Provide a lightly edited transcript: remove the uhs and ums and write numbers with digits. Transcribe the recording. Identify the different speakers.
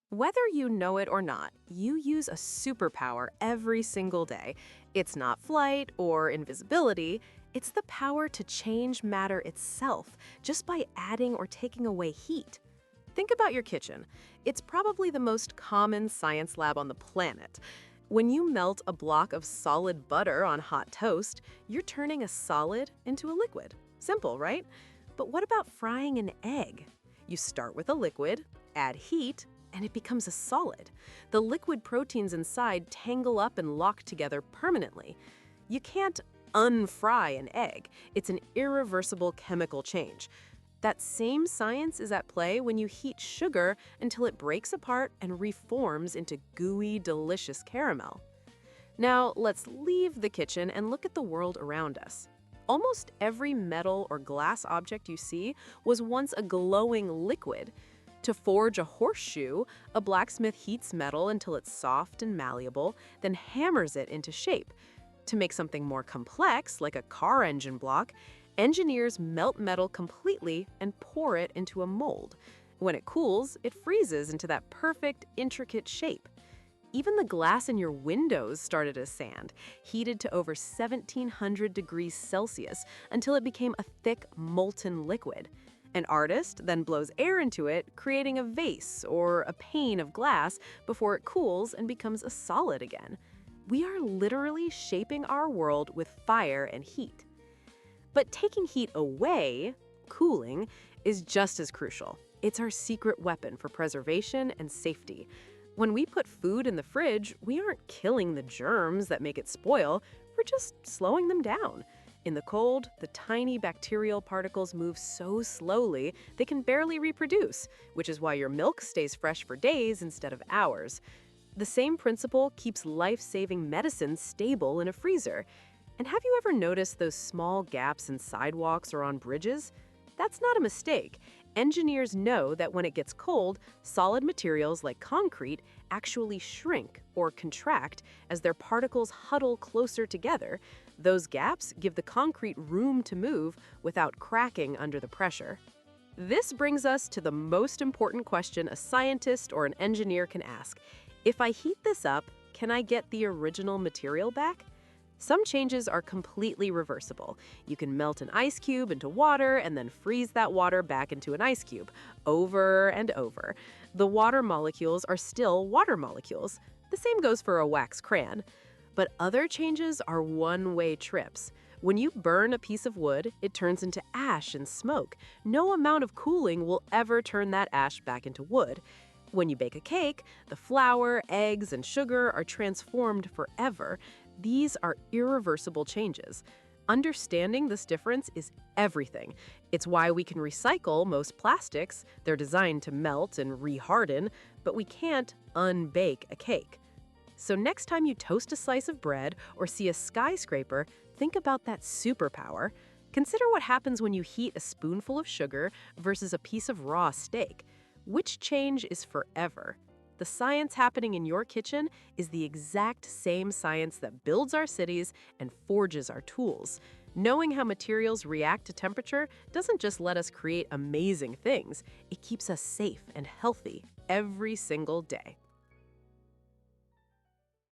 Speaker 1: Whether you know it or not, you use a superpower every single day. It's not flight or invisibility, it's the power to change matter itself just by adding or taking away heat. Think about your kitchen. It's probably the most common science lab on the planet. When you melt a block of solid butter on hot toast, you're turning a solid into a liquid. Simple, right? But what about frying an egg? You start with a liquid, add heat, and it becomes a solid. The liquid proteins inside tangle up and lock together permanently. You can't unfry an egg. It's an irreversible chemical change. That same science is at play when you heat sugar until it breaks apart and reforms into gooey, delicious caramel. Now, let's leave the kitchen and look at the world around us. Almost every metal or glass object you see was once a glowing liquid. To forge a horseshoe, a blacksmith heats metal until it's soft and malleable, then hammers it into shape. To make something more complex, like a car engine block, engineers melt metal completely and pour it into a mold. When it cools, it freezes into that perfect, intricate shape. Even the glass in your windows started as sand, heated to over 1,700 degrees Celsius until it became a thick, molten liquid. An artist then blows air into it, creating a vase or a pane of glass before it cools and becomes a solid again. We are literally shaping our world with fire and heat. But taking heat away, cooling, is just as crucial. It's our secret weapon for preservation and safety. When we put food in the fridge, we aren't killing the germs that make it spoil, we're just slowing them down. In the cold, the tiny bacterial particles move so slowly they can barely reproduce, which is why your milk stays fresh for days instead of hours. The same principle keeps life-saving medicine stable in a freezer. And have you ever noticed those small gaps in sidewalks or on bridges? That's not a mistake. Engineers know that when it gets cold, solid materials like concrete actually shrink or contract as their particles huddle closer together. Those gaps give the concrete room to move without cracking under the pressure. This brings us to the most important question a scientist or an engineer can ask. If I heat this up, can I get the original material back? Some changes are completely reversible. You can melt an ice cube into water and then freeze that water back into an ice cube, over and over. The water molecules are still water molecules. The same goes for a wax crayon. But other changes are one-way trips. When you burn a piece of wood, it turns into ash and smoke. No amount of cooling will ever turn that ash back into wood. When you bake a cake, the flour, eggs, and sugar are transformed forever. These are irreversible changes. Understanding this difference is everything. It's why we can recycle most plastics. They're designed to melt and reharden, but we can't unbake a cake. So next time you toast a slice of bread or see a skyscraper, think about that superpower. Consider what happens when you heat a spoonful of sugar versus a piece of raw steak. Which change is forever? The science happening in your kitchen is the exact same science that builds our cities and forges our tools. Knowing how materials react to temperature doesn't just let us create amazing things, it keeps us safe and healthy every single day.